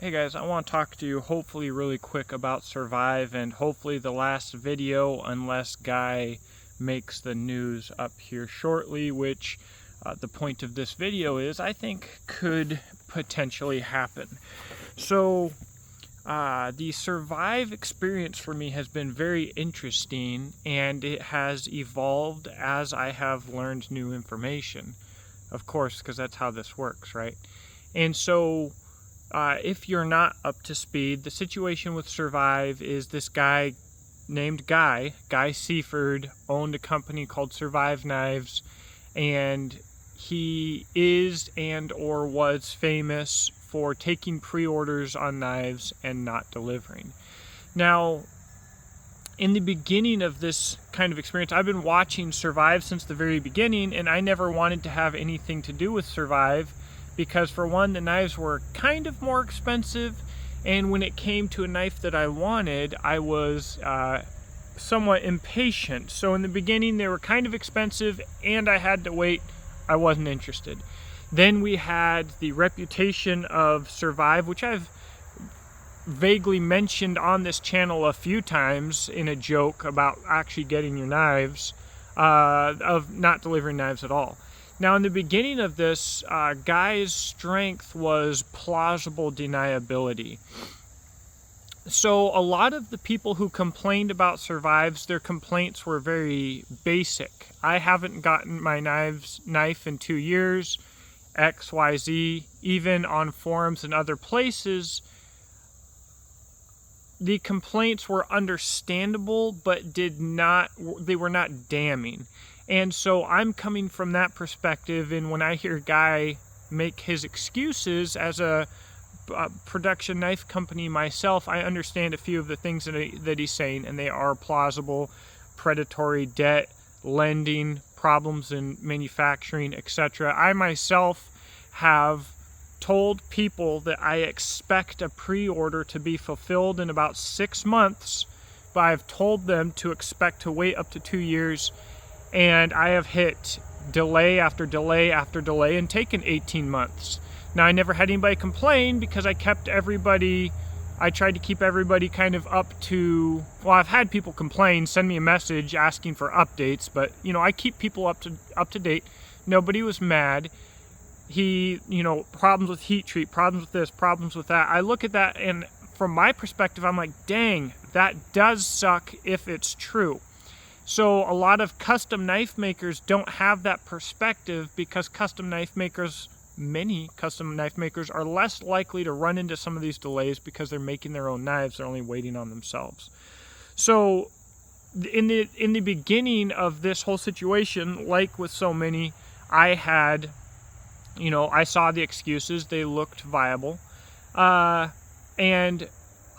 Hey guys, I want to talk to you hopefully really quick about Survive and hopefully the last video, unless Guy makes the news up here shortly, which the point of this video is I think could potentially happen. So the Survive experience for me has been very interesting, and it has evolved as I have learned new information. Of course, because that's how this works, right? And so if you're not up to speed, the situation with Survive is this guy named Guy Seaford, owned a company called Survive Knives, and he is and or was famous for taking pre-orders on knives and not delivering. Now, in the beginning of this kind of experience, I've been watching Survive since the very beginning, and I never wanted to have anything to do with Survive because, for one, the knives were kind of more expensive, and when it came to a knife that I wanted, I was somewhat impatient. So in the beginning, they were kind of expensive, and I had to wait. I wasn't interested. Then we had the reputation of Survive, which I've vaguely mentioned on this channel a few times in a joke about actually getting your knives, of not delivering knives at all. Now, in the beginning of this, Guy's strength was plausible deniability. So a lot of the people who complained about Survives, their complaints were very basic. I haven't gotten my knife in 2 years, XYZ, even on forums and other places. The complaints were understandable, but they were not damning. And so I'm coming from that perspective, and when I hear Guy make his excuses as a production knife company myself, I understand a few of the things that he's saying, and they are plausible: predatory debt, lending, problems in manufacturing, etc. I myself have told people that I expect a pre-order to be fulfilled in about 6 months, but I've told them to expect to wait up to 2 years, and I have hit delay after delay after delay and taken 18 months. Now, I never had anybody complain because I tried to keep everybody kind of up to, well, I've had people complain, send me a message asking for updates, but, I keep people up to date. Nobody was mad. Problems with heat treat, problems with this, problems with that. I look at that, and from my perspective, I'm like, dang, that does suck if it's true. So a lot of custom knife makers don't have that perspective because many custom knife makers are less likely to run into some of these delays because they're making their own knives. They're only waiting on themselves. So in the beginning of this whole situation, like with so many, I saw the excuses. They looked viable. And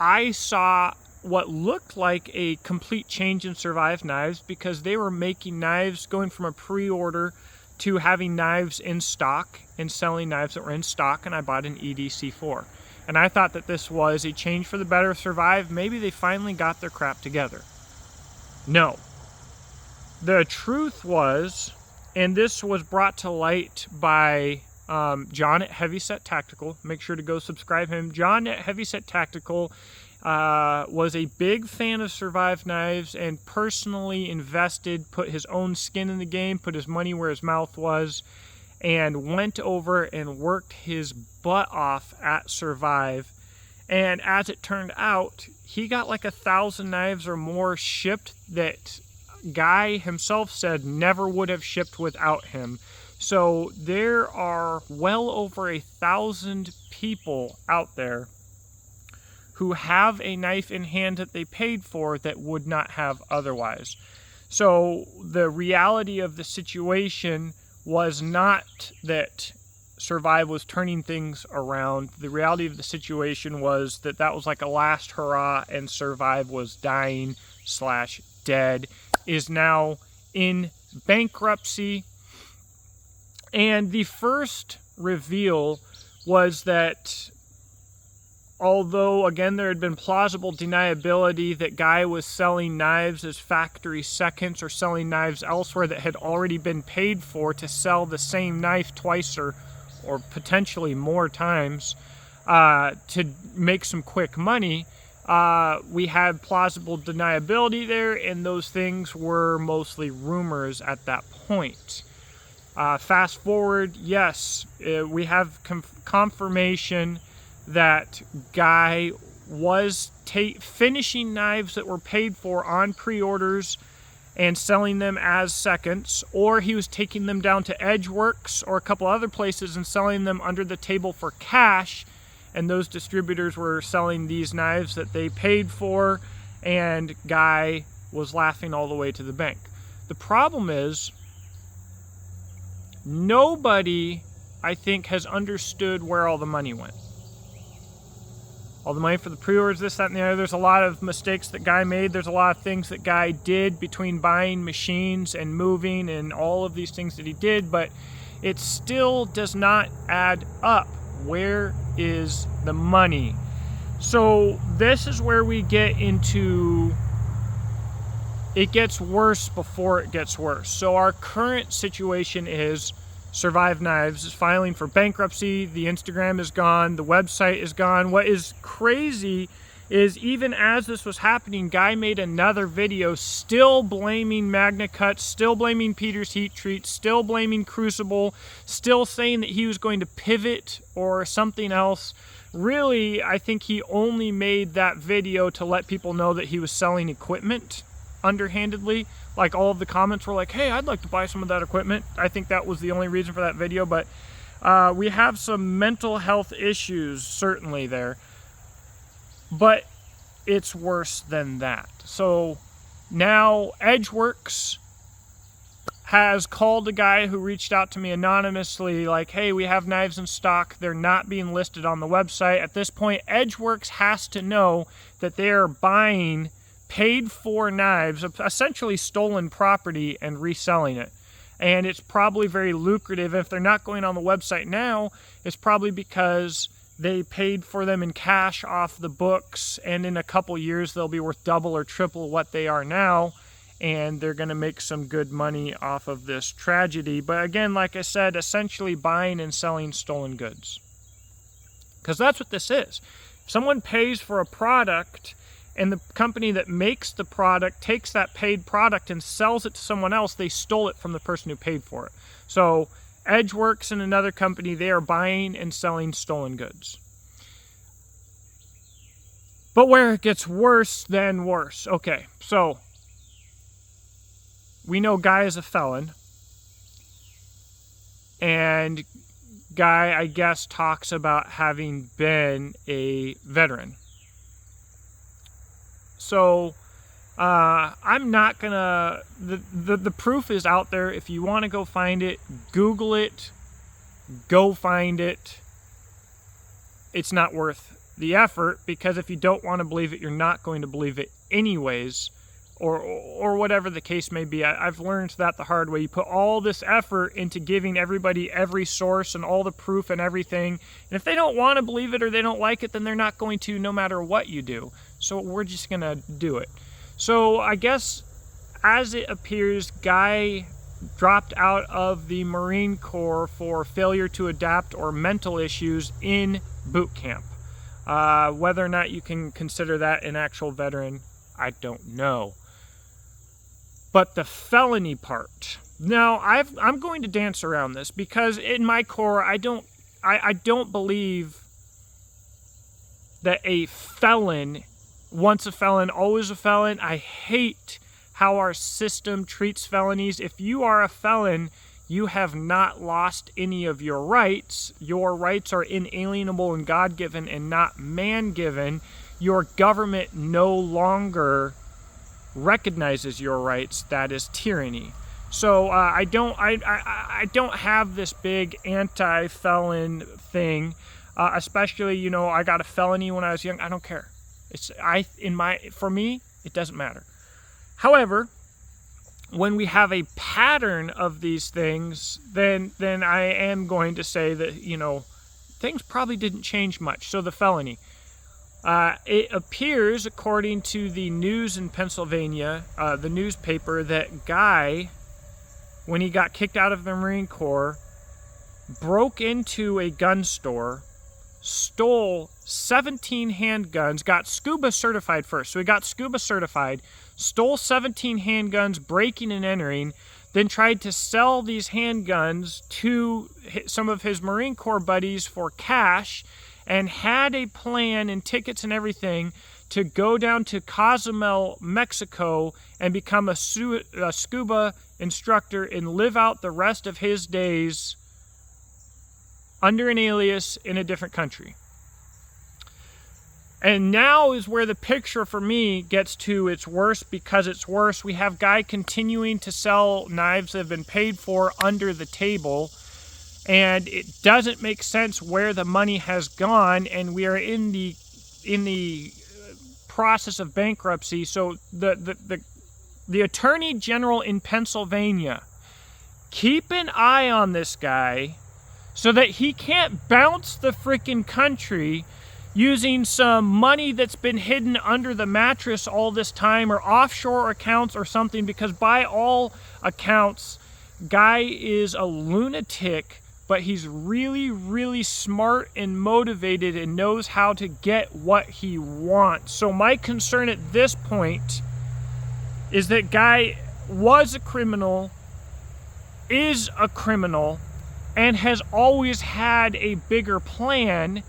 I saw what looked like a complete change in Survive Knives because they were making knives, going from a pre-order to having knives in stock and selling knives that were in stock, and I bought an EDC4. And I thought that this was a change for the better. Survive, maybe they finally got their crap together. No. The truth was, and this was brought to light by John at Heavyset Tactical. Make sure to go subscribe him. John at Heavyset Tactical was a big fan of Survive Knives and personally invested, put his own skin in the game, put his money where his mouth was, and went over and worked his butt off at Survive. And as it turned out, he got like 1,000 knives or more shipped that Guy himself said never would have shipped without him. So there are well over 1,000 people out there who have a knife in hand that they paid for that would not have otherwise. So the reality of the situation was not that Survive was turning things around. The reality of the situation was that was like a last hurrah, and Survive was dying/dead, is now in bankruptcy. And the first reveal was that although, again, there had been plausible deniability that Guy was selling knives as factory seconds or selling knives elsewhere that had already been paid for to sell the same knife twice or potentially more times, to make some quick money. We had plausible deniability there, and those things were mostly rumors at that point. Fast forward, yes, we have confirmation that Guy was finishing knives that were paid for on pre-orders and selling them as seconds, or he was taking them down to Edgeworks or a couple other places and selling them under the table for cash, and those distributors were selling these knives that they paid for, and Guy was laughing all the way to the bank. The problem is, nobody, I think, has understood where all the money went. All the money for the pre-orders, this, that, and the other. There's a lot of mistakes that Guy made. There's a lot of things that Guy did between buying machines and moving and all of these things that he did, but it still does not add up. Where is the money? So this is where we get into, it gets worse before it gets worse. So our current situation is Survive Knives is filing for bankruptcy. The Instagram is gone. The website is gone. What is crazy is, even as this was happening, Guy made another video still blaming Magna Cut, still blaming Peter's Heat Treat, still blaming Crucible, still saying that he was going to pivot or something else. Really, I think he only made that video to let people know that he was selling equipment underhandedly. Like, all of the comments were like, hey, I'd like to buy some of that equipment. I think that was the only reason for that video, but we have some mental health issues certainly there, but it's worse than that. So now Edgeworks has called a guy who reached out to me anonymously, like, hey, we have knives in stock. They're not being listed on the website. At this point, Edgeworks has to know that they are buying paid for knives, essentially stolen property, and reselling it. And it's probably very lucrative. If they're not going on the website now, it's probably because they paid for them in cash off the books, and in a couple years they'll be worth double or triple what they are now, and they're going to make some good money off of this tragedy. But again, like I said, essentially buying and selling stolen goods, because that's what this is. If someone pays for a product and the company that makes the product takes that paid product and sells it to someone else, they stole it from the person who paid for it. So Edgeworks and another company, they are buying and selling stolen goods. But where it gets worse than worse. Okay, so we know Guy is a felon, and Guy, I guess, talks about having been a veteran. So I'm not gonna, the proof is out there. If you want to go find it, Google it, go find it. It's not worth the effort, because if you don't want to believe it, you're not going to believe it anyways, or whatever the case may be. I've learned that the hard way. You put all this effort into giving everybody every source and all the proof and everything, and if they don't want to believe it or they don't like it, then they're not going to, no matter what you do. So we're just going to do it. So I guess, as it appears, Guy dropped out of the Marine Corps for failure to adapt or mental issues in boot camp. Whether or not you can consider that an actual veteran, I don't know. But the felony part, now I'm going to dance around this, because in my core, I don't believe that a felon, once a felon, always a felon. I hate how our system treats felonies. If you are a felon, you have not lost any of your rights. Your rights are inalienable and God-given and not man-given. Your government no longer recognizes your rights. That is tyranny. So I don't have this big anti-felon thing. Especially, you know, I got a felony when I was young. I don't care. For me, it doesn't matter. However, when we have a pattern of these things, then I am going to say that, you know, things probably didn't change much. So the felony. It appears, according to the news in Pennsylvania, the newspaper, that Guy, when he got kicked out of the Marine Corps, broke into a gun store, stole 17 handguns, got scuba certified first. So he got scuba certified, stole 17 handguns, breaking and entering, then tried to sell these handguns to some of his Marine Corps buddies for cash, and had a plan and tickets and everything to go down to Cozumel, Mexico, and become a scuba instructor and live out the rest of his days under an alias in a different country. And now is where the picture for me gets to its worst, because it's worse. We have guy continuing to sell knives that have been paid for under the table, and it doesn't make sense where the money has gone, and we are in the process of bankruptcy. So the Attorney General in Pennsylvania, keep an eye on this guy so that he can't bounce the freaking country using some money that's been hidden under the mattress all this time, or offshore accounts or something, because by all accounts, guy is a lunatic, but he's really, really smart and motivated and knows how to get what he wants. So my concern at this point is that guy was a criminal, is a criminal, and has always had a bigger plan.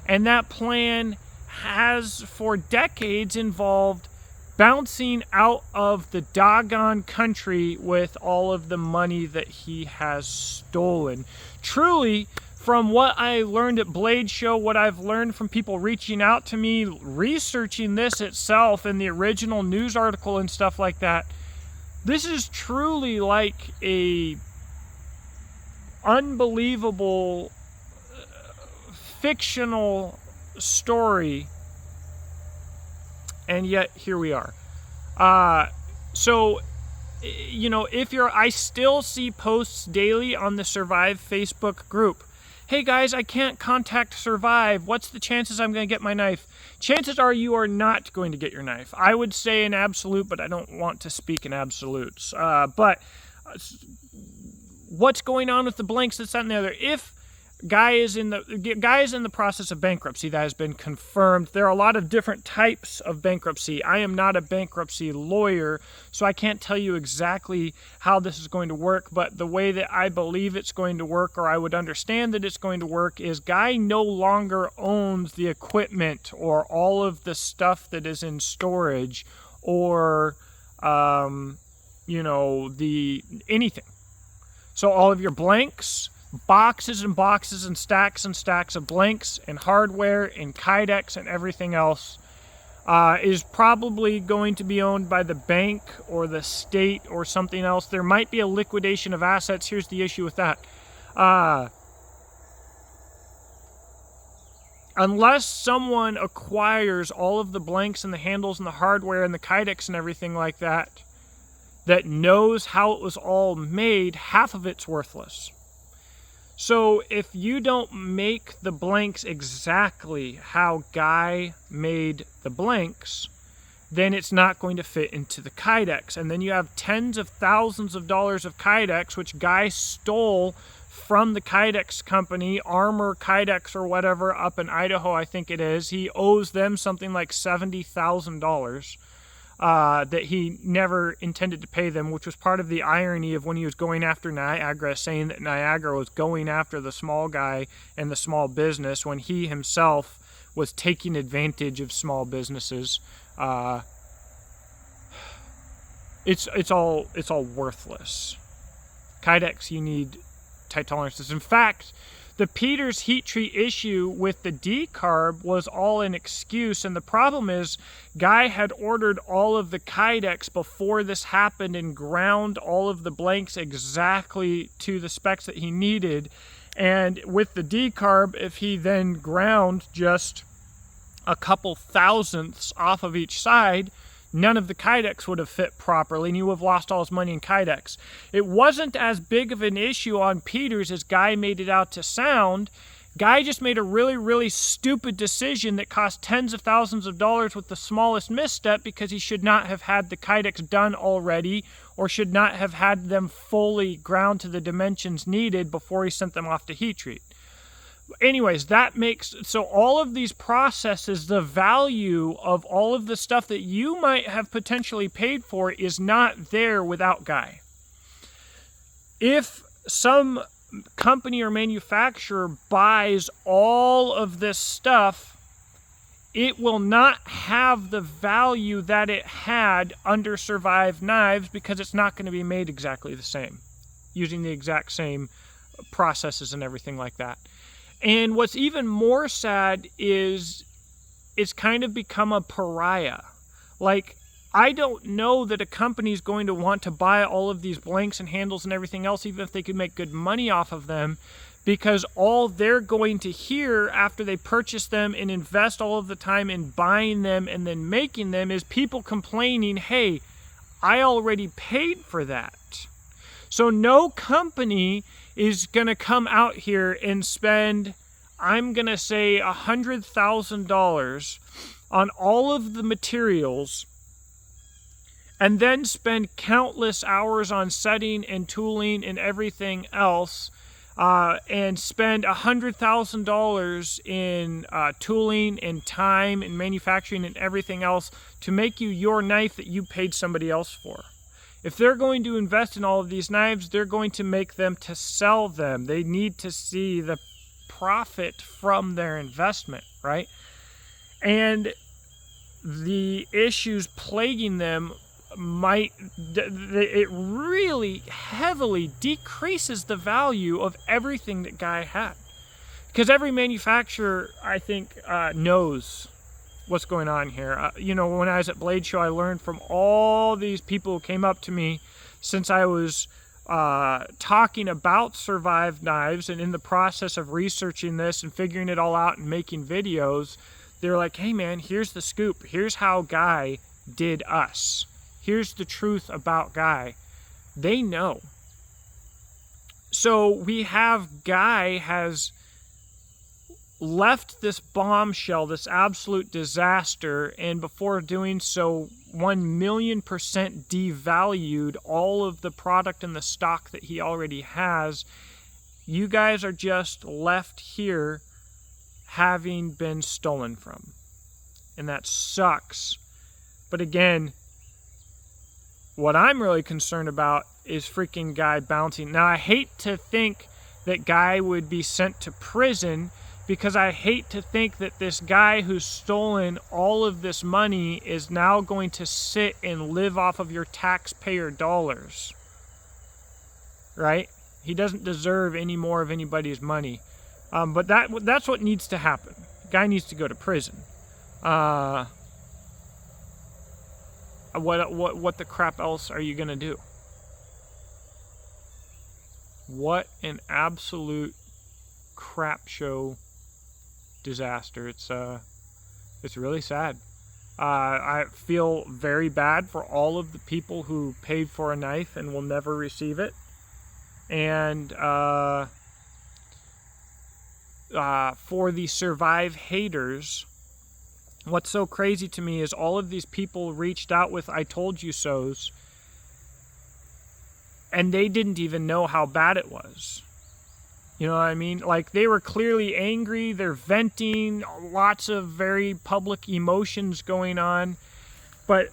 And that plan has for decades involved bouncing out of the doggone country with all of the money that he has stolen. Truly, from what I learned at Blade Show, what I've learned from people reaching out to me, researching this itself and the original news article and stuff like that, this is truly like a unbelievable fictional story, and yet here we are. So, you know, I still see posts daily on the Survive Facebook group. Hey guys, I can't contact Survive. What's the chances I'm going to get my knife? Chances are you are not going to get your knife. I would say in absolute, but I don't want to speak in absolutes. But what's going on with the blanks, this, that, and the other? If guy is in the process of bankruptcy, that has been confirmed. There are a lot of different types of bankruptcy. I am not a bankruptcy lawyer, so I can't tell you exactly how this is going to work, but the way that I believe it's going to work, or I would understand that it's going to work, is guy no longer owns the equipment or all of the stuff that is in storage, or anything. So all of your blanks, boxes and boxes and stacks of blanks and hardware and Kydex and everything else is probably going to be owned by the bank or the state or something else. There might be a liquidation of assets. Here's the issue with that. Unless someone acquires all of the blanks and the handles and the hardware and the Kydex and everything like that, that knows how it was all made, half of it's worthless. So if you don't make the blanks exactly how Guy made the blanks, then it's not going to fit into the Kydex. And then you have tens of thousands of dollars of Kydex, which Guy stole from the Kydex company, Armor Kydex or whatever, up in Idaho, I think it is. He owes them something like $70,000. That he never intended to pay them, which was part of the irony of when he was going after Niagara, saying that Niagara was going after the small guy and the small business when he himself was taking advantage of small businesses. It's all worthless. Kydex, you need tight tolerances. In fact, the Peters heat treat issue with the decarb was all an excuse, and the problem is Guy had ordered all of the Kydex before this happened and ground all of the blanks exactly to the specs that he needed. And with the decarb, if he then ground just a couple thousandths off of each side, none of the Kydex would have fit properly, and he would have lost all his money in Kydex. It wasn't as big of an issue on Peters as Guy made it out to sound. Guy just made a really, really stupid decision that cost tens of thousands of dollars with the smallest misstep, because he should not have had the Kydex done already, or should not have had them fully ground to the dimensions needed before he sent them off to heat treat. anyways, that makes, so all of these processes, the value of all of the stuff that you might have potentially paid for is not there without Guy. If some company or manufacturer buys all of this stuff, it will not have the value that it had under Survive Knives, because it's not going to be made exactly the same, using the exact same processes and everything like that. And what's even more sad is it's kind of become a pariah. Like, I don't know that a company is going to want to buy all of these blanks and handles and everything else, even if they could make good money off of them, because all they're going to hear after they purchase them and invest all of the time in buying them and then making them is people complaining, hey, I already paid for that. So no company is going to come out here and spend, I'm going to say, $100,000 on all of the materials and then spend countless hours on setting and tooling and everything else, and spend $100,000 in tooling and time and manufacturing and everything else to make you your knife that you paid somebody else for. If they're going to invest in all of these knives, they're going to make them to sell them. They need to see the profit from their investment, right? And the issues plaguing them it really heavily decreases the value of everything that Guy had. Because every manufacturer, I think, knows what's going on here. You know, when I was at Blade Show, I learned from all these people who came up to me since I was talking about Survive Knives and in the process of researching this and figuring it all out and making videos. They're like, hey man, here's the scoop. Here's how Guy did us. Here's the truth about Guy. They know. So we have Guy has left this bombshell, this absolute disaster, and before doing so, 1,000,000% devalued all of the product and the stock that he already has. You guys are just left here having been stolen from. And that sucks. But again, what I'm really concerned about is freaking Guy bouncing. Now, I hate to think that Guy would be sent to prison, because I hate to think that this guy who's stolen all of this money is now going to sit and live off of your taxpayer dollars. Right? He doesn't deserve any more of anybody's money. But that's what needs to happen. Guy needs to go to prison. What the crap else are you gonna do? What an absolute crap show disaster. It's really sad. I feel very bad for all of the people who paid for a knife and will never receive it. And for the Survive haters, what's so crazy to me is all of these people reached out with I told you so's, and they didn't even know how bad it was. You know what I mean? Like, they were clearly angry, they're venting, lots of very public emotions going on, but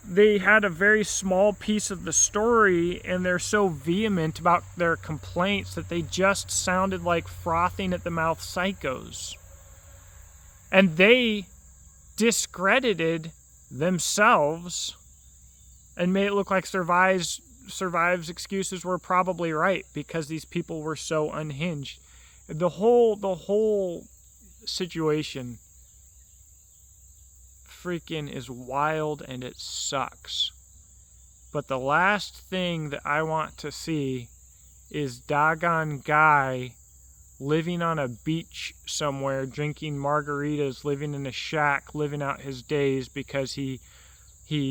they had a very small piece of the story, and they're so vehement about their complaints that they just sounded like frothing at the mouth psychos. And they discredited themselves and made it look like Survive's excuses were probably right, because these people were so unhinged. The whole situation freaking is wild, and it sucks. But the last thing that I want to see is doggone Guy living on a beach somewhere, drinking margaritas, living in a shack, living out his days, because he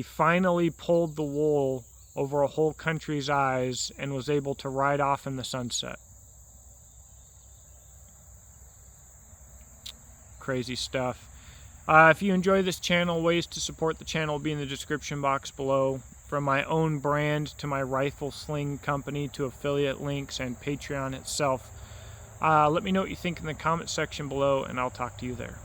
finally pulled the wool over a whole country's eyes and was able to ride off in the sunset. Crazy stuff. If you enjoy this channel, ways to support the channel will be in the description box below. From my own brand to my rifle sling company to affiliate links and Patreon itself. Let me know what you think in the comment section below, and I'll talk to you there.